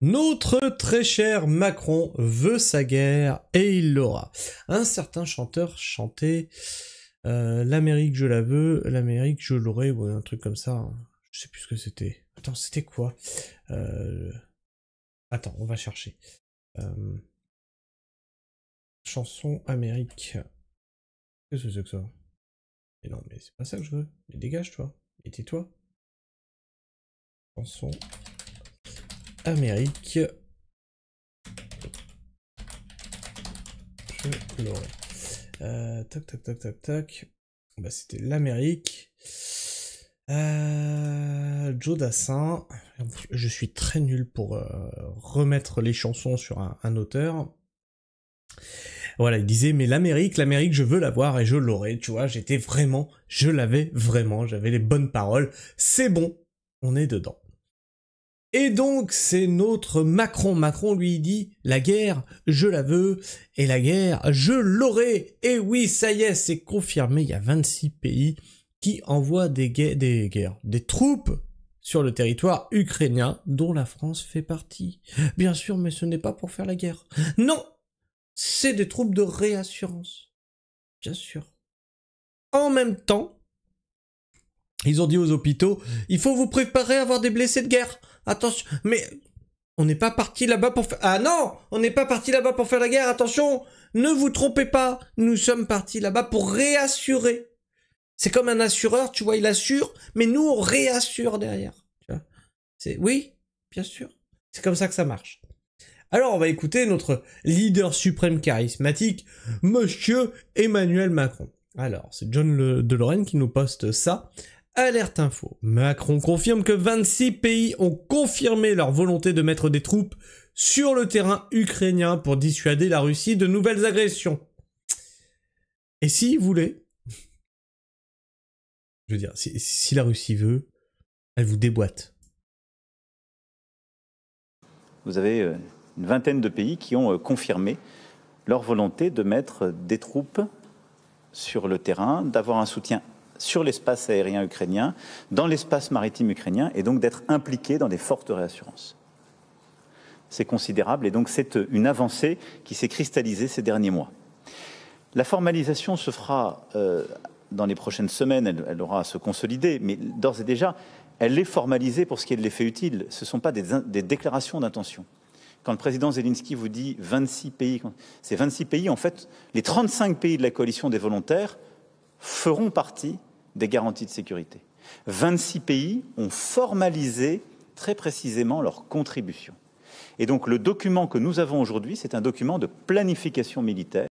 Notre très cher Macron veut sa guerre et il l'aura. Un certain chanteur chantait l'Amérique je la veux, l'Amérique je l'aurai, ou un truc comme ça. Je sais plus ce que c'était. Attends, c'était quoi Attends, on va chercher. Chanson Amérique. Qu'est-ce que c'est que ça? Mais non, mais c'est pas ça que je veux. Mais dégage toi. Et tais-toi. Chanson Amérique. Je l'aurai. Tac, tac, tac, tac, tac. Bah, c'était l'Amérique. Joe Dassin. Je suis très nul pour remettre les chansons sur un auteur. Voilà, il disait, mais l'Amérique, je veux l'avoir et je l'aurai, tu vois, je l'avais vraiment, j'avais les bonnes paroles, c'est bon, on est dedans. Et donc, c'est notre Macron. Macron, lui, il dit, la guerre, je la veux, et la guerre, je l'aurai. Et oui, ça y est, c'est confirmé, il y a 26 pays qui envoient des troupes sur le territoire ukrainien, dont la France fait partie. Bien sûr, mais ce n'est pas pour faire la guerre. Non! C'est des troupes de réassurance. Bien sûr. En même temps, ils ont dit aux hôpitaux, il faut vous préparer à avoir des blessés de guerre. Attention, mais on n'est pas parti là-bas pour faire... Ah non, on n'est pas parti là-bas pour faire la guerre, attention, ne vous trompez pas, nous sommes partis là-bas pour réassurer. C'est comme un assureur, tu vois, il assure, mais nous on réassure derrière. Tu vois. Oui, bien sûr. C'est comme ça que ça marche. Alors on va écouter notre leader suprême charismatique, Monsieur Emmanuel Macron. Alors, c'est John de Lorraine qui nous poste ça. Alerte info. Macron confirme que 26 pays ont confirmé leur volonté de mettre des troupes sur le terrain ukrainien pour dissuader la Russie de nouvelles agressions. Et s'il voulait, je veux dire, si la Russie veut, elle vous déboîte. Vous avez une vingtaine de pays qui ont confirmé leur volonté de mettre des troupes sur le terrain, d'avoir un soutien sur l'espace aérien ukrainien, dans l'espace maritime ukrainien, et donc d'être impliqués dans des fortes réassurances. C'est considérable, et donc c'est une avancée qui s'est cristallisée ces derniers mois. La formalisation se fera dans les prochaines semaines, elle aura à se consolider, mais d'ores et déjà, elle est formalisée pour ce qui est de l'effet utile. Ce ne sont pas des déclarations d'intention. Quand le président Zelensky vous dit 26 pays, ces 26 pays, en fait, les 35 pays de la coalition des volontaires feront partie des garanties de sécurité. 26 pays ont formalisé très précisément leur contribution. Et donc le document que nous avons aujourd'hui, c'est un document de planification militaire.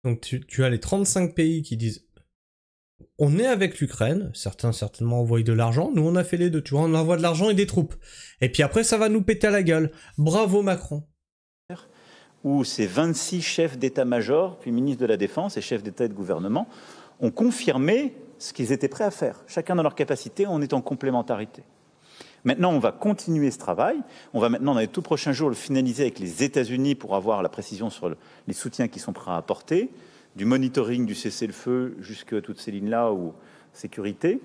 Donc tu as les 35 pays qui disent on est avec l'Ukraine, certains certainement envoient de l'argent, nous on a fait les deux, tu vois, on envoie de l'argent et des troupes. Et puis après ça va nous péter à la gueule. Bravo Macron. Où ces 26 chefs d'état-major, puis ministres de la Défense et chefs d'État et de gouvernement ont confirmé ce qu'ils étaient prêts à faire. Chacun dans leur capacité, on est en complémentarité. Maintenant, on va continuer ce travail. On va maintenant, dans les tout prochains jours, le finaliser avec les États-Unis pour avoir la précision sur les soutiens qui sont prêts à apporter, du monitoring du cessez-le-feu jusqu'à toutes ces lignes-là ou sécurité.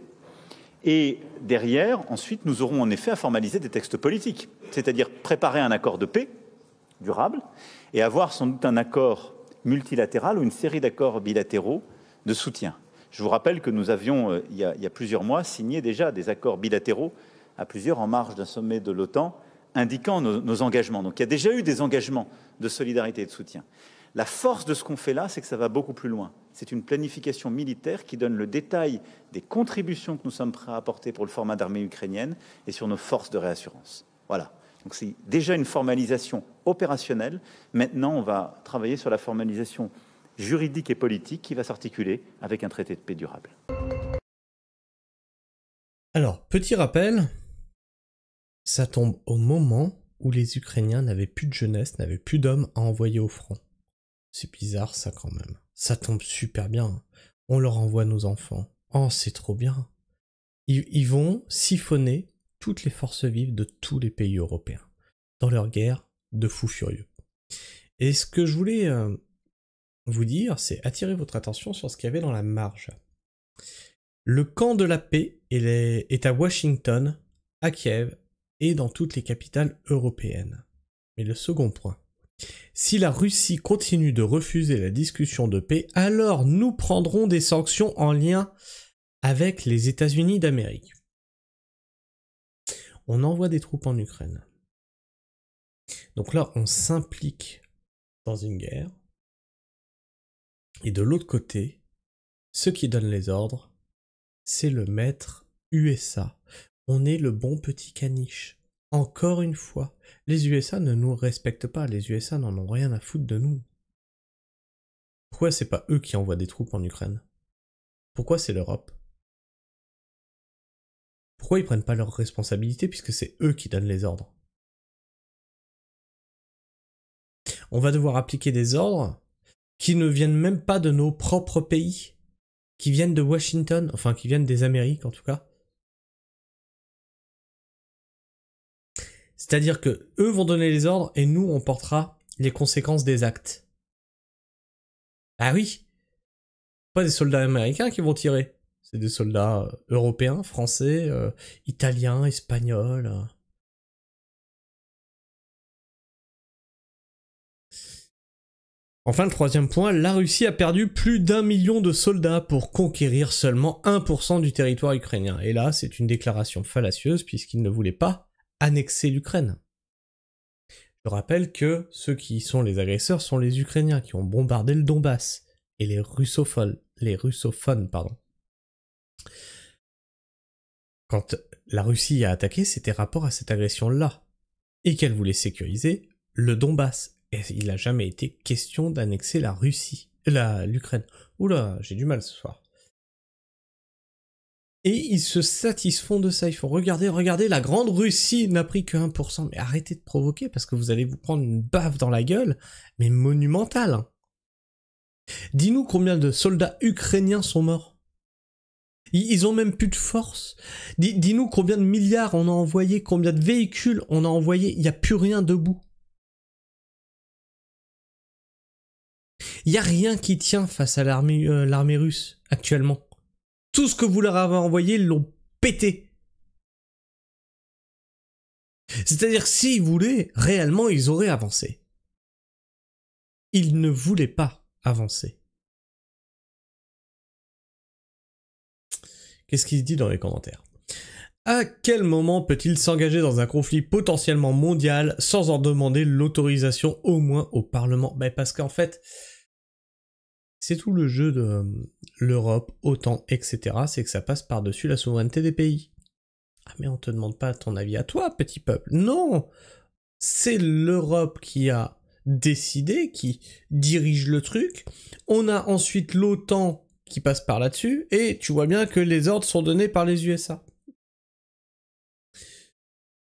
Et derrière, ensuite, nous aurons en effet à formaliser des textes politiques, c'est-à-dire préparer un accord de paix durable et avoir sans doute un accord multilatéral ou une série d'accords bilatéraux de soutien. Je vous rappelle que nous avions, il y a plusieurs mois, signé déjà des accords bilatéraux à plusieurs en marge d'un sommet de l'OTAN, indiquant nos engagements. Donc il y a déjà eu des engagements de solidarité et de soutien. La force de ce qu'on fait là, c'est que ça va beaucoup plus loin. C'est une planification militaire qui donne le détail des contributions que nous sommes prêts à apporter pour le format d'armée ukrainienne et sur nos forces de réassurance. Voilà. Donc c'est déjà une formalisation opérationnelle. Maintenant, on va travailler sur la formalisation juridique et politique qui va s'articuler avec un traité de paix durable. Alors, petit rappel, ça tombe au moment où les Ukrainiens n'avaient plus de jeunesse, n'avaient plus d'hommes à envoyer au front. C'est bizarre ça quand même. Ça tombe super bien. On leur envoie nos enfants. Oh, c'est trop bien. Ils vont siphonner toutes les forces vives de tous les pays européens dans leur guerre de fous furieux. Et ce que je voulais vous dire, c'est attirer votre attention sur ce qu'il y avait dans la marge. Le camp de la paix est à Washington, à Kiev et dans toutes les capitales européennes. Mais le second point. Si la Russie continue de refuser la discussion de paix, alors nous prendrons des sanctions en lien avec les États-Unis d'Amérique. On envoie des troupes en Ukraine. Donc là, on s'implique dans une guerre. Et de l'autre côté, ceux qui donnent les ordres, c'est le maître USA. On est le bon petit caniche. Encore une fois, les USA ne nous respectent pas. Les USA n'en ont rien à foutre de nous. Pourquoi c'est pas eux qui envoient des troupes en Ukraine? Pourquoi c'est l'Europe? Pourquoi ils prennent pas leurs responsabilités puisque c'est eux qui donnent les ordres? On va devoir appliquer des ordres qui ne viennent même pas de nos propres pays, qui viennent de Washington, enfin qui viennent des Amériques en tout cas. C'est-à-dire que eux vont donner les ordres et nous on portera les conséquences des actes. Ah oui, pas des soldats américains qui vont tirer, c'est des soldats européens, français, italiens, espagnols. Enfin, le troisième point, la Russie a perdu plus d'1 million de soldats pour conquérir seulement 1% du territoire ukrainien. Et là, c'est une déclaration fallacieuse puisqu'ils ne voulaient pas annexer l'Ukraine. Je rappelle que ceux qui sont les agresseurs sont les Ukrainiens qui ont bombardé le Donbass et les russophones, pardon. Quand la Russie a attaqué, c'était rapport à cette agression-là et qu'elle voulait sécuriser le Donbass. Et il n'a jamais été question d'annexer la Russie, l'Ukraine. Oula, j'ai du mal ce soir. Et ils se satisfont de ça. Ils font regardez, la grande Russie n'a pris que 1%. Mais arrêtez de provoquer parce que vous allez vous prendre une baffe dans la gueule, mais monumentale. Dis-nous combien de soldats ukrainiens sont morts. Ils ont même plus de force. Dis-nous combien de milliards on a envoyé, combien de véhicules on a envoyé. Il n'y a plus rien debout. Il n'y a rien qui tient face à l'armée russe actuellement. Tout ce que vous leur avez envoyé, ils l'ont pété. C'est-à-dire que s'ils voulaient, réellement, ils auraient avancé. Ils ne voulaient pas avancer. Qu'est-ce qu'il se dit dans les commentaires? À quel moment peut-il s'engager dans un conflit potentiellement mondial sans en demander l'autorisation au moins au Parlement? Parce qu'en fait, c'est tout le jeu de l'Europe, OTAN, etc. C'est que ça passe par-dessus la souveraineté des pays. Ah mais on te demande pas ton avis à toi, petit peuple. Non! C'est l'Europe qui a décidé, qui dirige le truc. On a ensuite l'OTAN qui passe par là-dessus, et tu vois bien que les ordres sont donnés par les USA.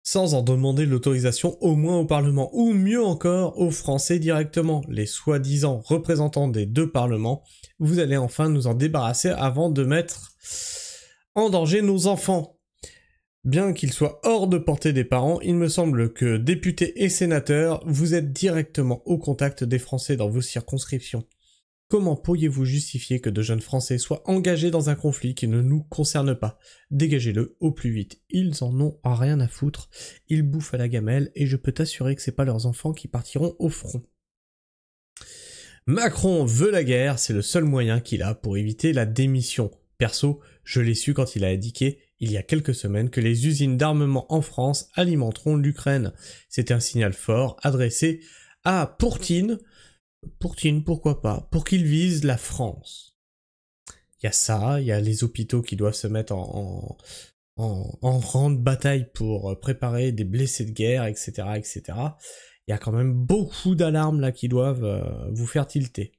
Sans en demander l'autorisation au moins au Parlement, ou mieux encore aux Français directement, les soi-disant représentants des deux parlements. Vous allez enfin nous en débarrasser avant de mettre en danger nos enfants. Bien qu'ils soient hors de portée des parents, il me semble que députés et sénateurs, vous êtes directement au contact des Français dans vos circonscriptions. Comment pourriez-vous justifier que de jeunes Français soient engagés dans un conflit qui ne nous concerne pas? Dégagez-le au plus vite. Ils en ont rien à foutre. Ils bouffent à la gamelle et je peux t'assurer que c'est pas leurs enfants qui partiront au front. Macron veut la guerre, c'est le seul moyen qu'il a pour éviter la démission. Perso, je l'ai su quand il a indiqué il y a quelques semaines que les usines d'armement en France alimenteront l'Ukraine. C'est un signal fort adressé à Poutine, pourquoi pas, pour qu'il vise la France. Il y a ça, il y a les hôpitaux qui doivent se mettre en rang de bataille pour préparer des blessés de guerre, etc., etc. Il y a quand même beaucoup d'alarmes là qui doivent vous faire tilter.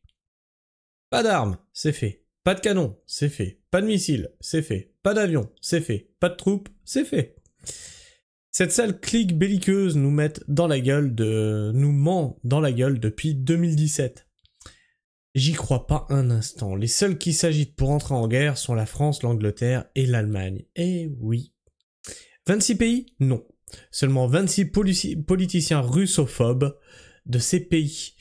Pas d'armes, c'est fait. Pas de canon, c'est fait. Pas de missiles, c'est fait. Pas d'avion, c'est fait. Pas de troupes, c'est fait. Cette sale clique belliqueuse nous ment dans la gueule depuis 2017. J'y crois pas un instant. Les seuls qui s'agitent pour entrer en guerre sont la France, l'Angleterre et l'Allemagne. Eh oui. 26 pays? Non. Seulement 26 politiciens russophobes de ces pays.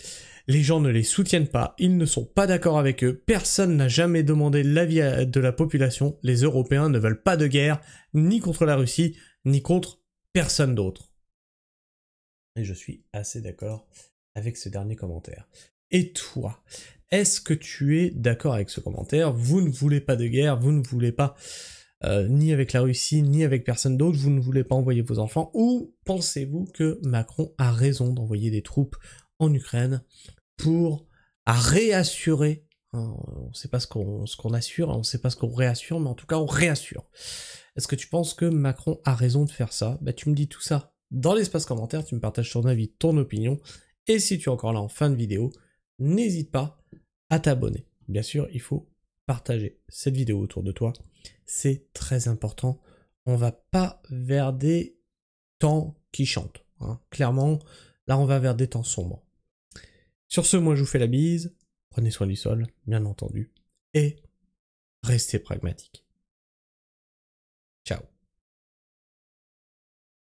Les gens ne les soutiennent pas, ils ne sont pas d'accord avec eux, personne n'a jamais demandé l'avis de la population, les Européens ne veulent pas de guerre, ni contre la Russie, ni contre personne d'autre. Et je suis assez d'accord avec ce dernier commentaire. Et toi, est-ce que tu es d'accord avec ce commentaire? Vous ne voulez pas de guerre, vous ne voulez pas ni avec la Russie, ni avec personne d'autre, vous ne voulez pas envoyer vos enfants, ou pensez-vous que Macron a raison d'envoyer des troupes en Ukraine pour réassurer, hein, on ne sait pas ce qu'on assure, on ne sait pas ce qu'on réassure, mais en tout cas on réassure. Est-ce que tu penses que Macron a raison de faire ça? Bah, tu me dis tout ça dans l'espace commentaire, tu me partages ton avis, ton opinion, et si tu es encore là en fin de vidéo, n'hésite pas à t'abonner. Bien sûr, il faut partager cette vidéo autour de toi, c'est très important. On va pas vers des temps qui chantent, hein. Clairement, là on va vers des temps sombres. Sur ce, moi je vous fais la bise, prenez soin du sol, bien entendu, et restez pragmatiques. Ciao.